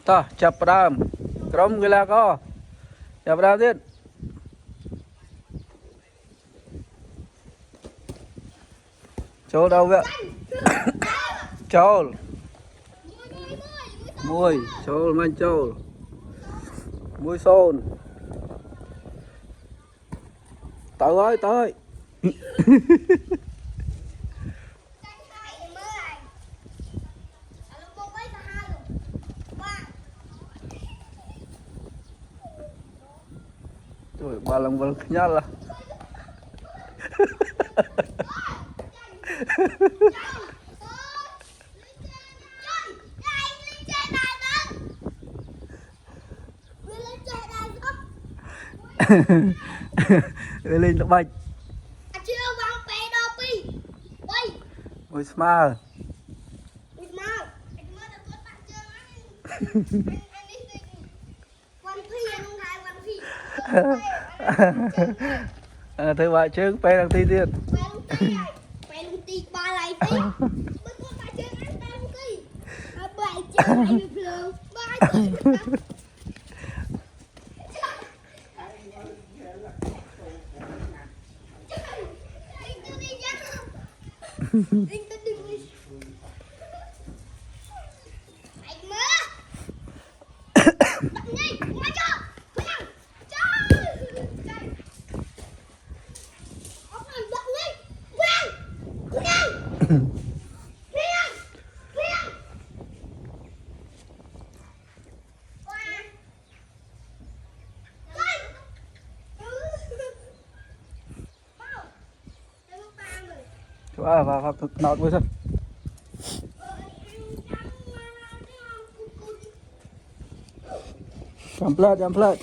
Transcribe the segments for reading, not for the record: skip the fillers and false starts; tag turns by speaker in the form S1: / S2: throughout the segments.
S1: ta chập đam krom người là có chập đam tiếpចូលđâu vậyចូលmùiចូលmìnhចូលmùi xôn tới tới Trời, balang nyala. Lên nó bạch. Ôi smile. Thưa bà chứ pe đằng tiទៀតvào nọt với sân jump plate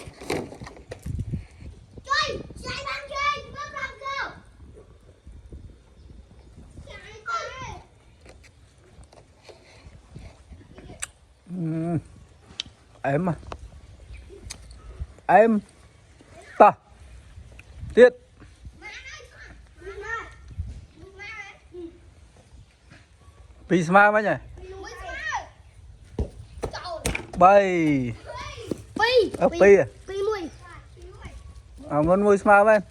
S1: em mà em ta tiết Pisma mấy nhỉ? Bay. Pi. Pi à? Pi mui. Ngon mui sma bên.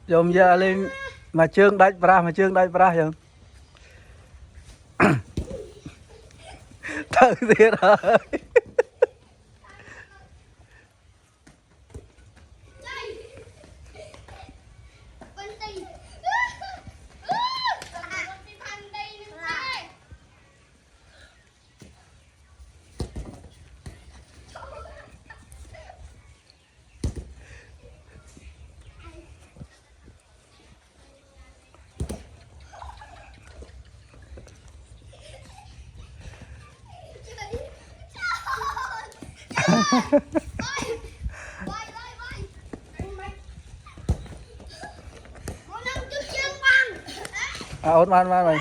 S1: Dùm giờ lên mà chương đánh bra không? Thật thiệt rồi. Ốt man rồi.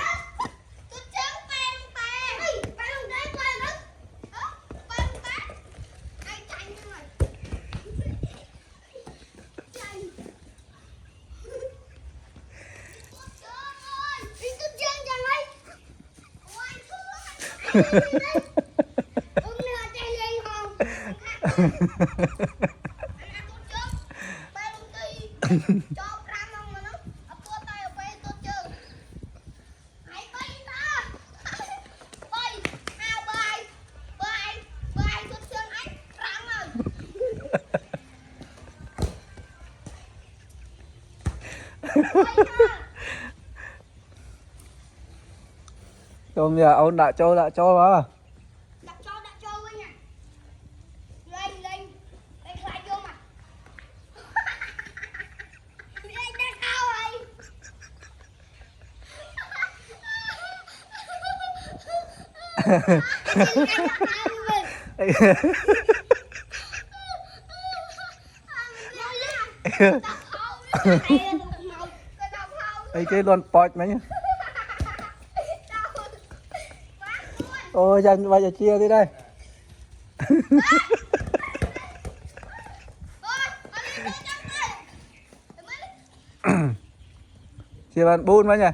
S1: Tôm giờ ông đã cho mà. Đặt cho với nha. Lên lại vô mặt. Lên đã cao rồi. Ấy cái luôn port mấy nhá. Ôi dành bây giờ chia đi đây. chia bạn 4 mấy nhỉ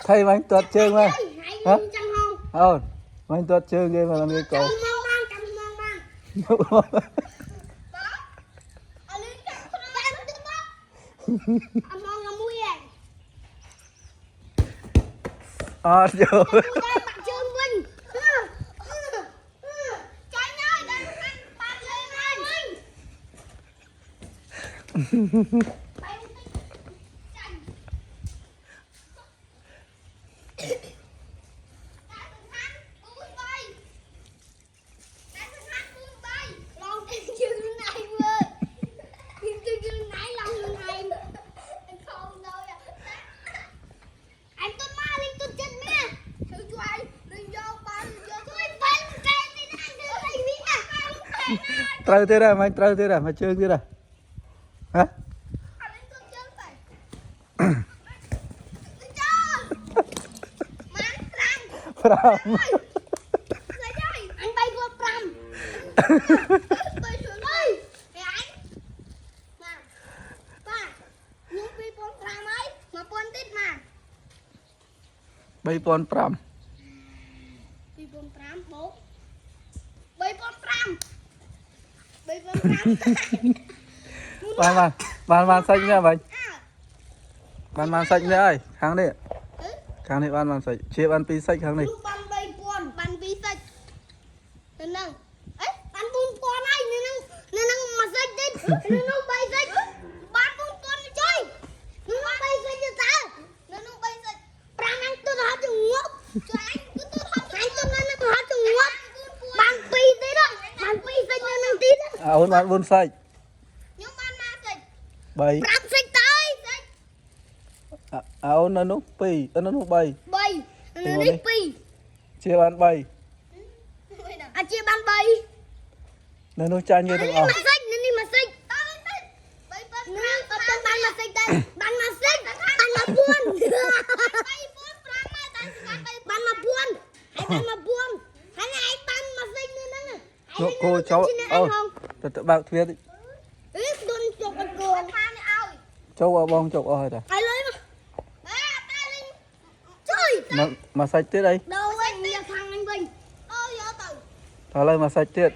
S1: thầy mà anh tuột chương mà hả không mà anh tuột chương game mà làm gì cậu vô trâu thế ra mà anh trâu thế ra mà chương thế ra hả Pram
S2: anh bay vô Pram bay xuống đây để anh ba nhưng vì con Pram ấy mà con tít mà
S1: bay pon Pram
S2: vì con Pram bố bay con Pram bay con Pram
S1: bàn xanh nha bạn bàn xanh nữa ơi kháng đi kháng đi bàn xanh chia bàn pi xanh kháng đi
S2: ban bay ban pi xanh nên năng ấy ban bún con này nên năng mà xanh đi nên năng bay xanh ban bún con chơi nên năng bay xanh cho ta nên năng bay xanh Pram anh tôi đã chừng ngốc cho anh cứ tôi đã chừng ngốc ban pi thế đó ban pi xanh nên năng tí đó
S1: ôn bàn bún xanh
S2: nhưng ban ma xanh
S1: bay
S2: Pram xanh tới
S1: ôn nó nút pi nó nút bay
S2: bay nên đi pi
S1: chia bàn bay
S2: chia ban bay
S1: nó nút chan như
S2: nên
S1: được
S2: đi mà xanh nên đi mà xanh nên có tên ban mà xanh đây ban mà xanh ban mà buôn ban mà buôn hay ban mà buôn hay là anh ban mà xanh nên đó
S1: cô cháu tự bạc thuyết đi
S2: đun chụp con cường
S1: cháu vào bong chụp rồi
S2: ai lấy mà chơi
S1: mà sạch tiết đây
S2: đâu anh thằng anh Bình
S1: thả lên mà sạch tiết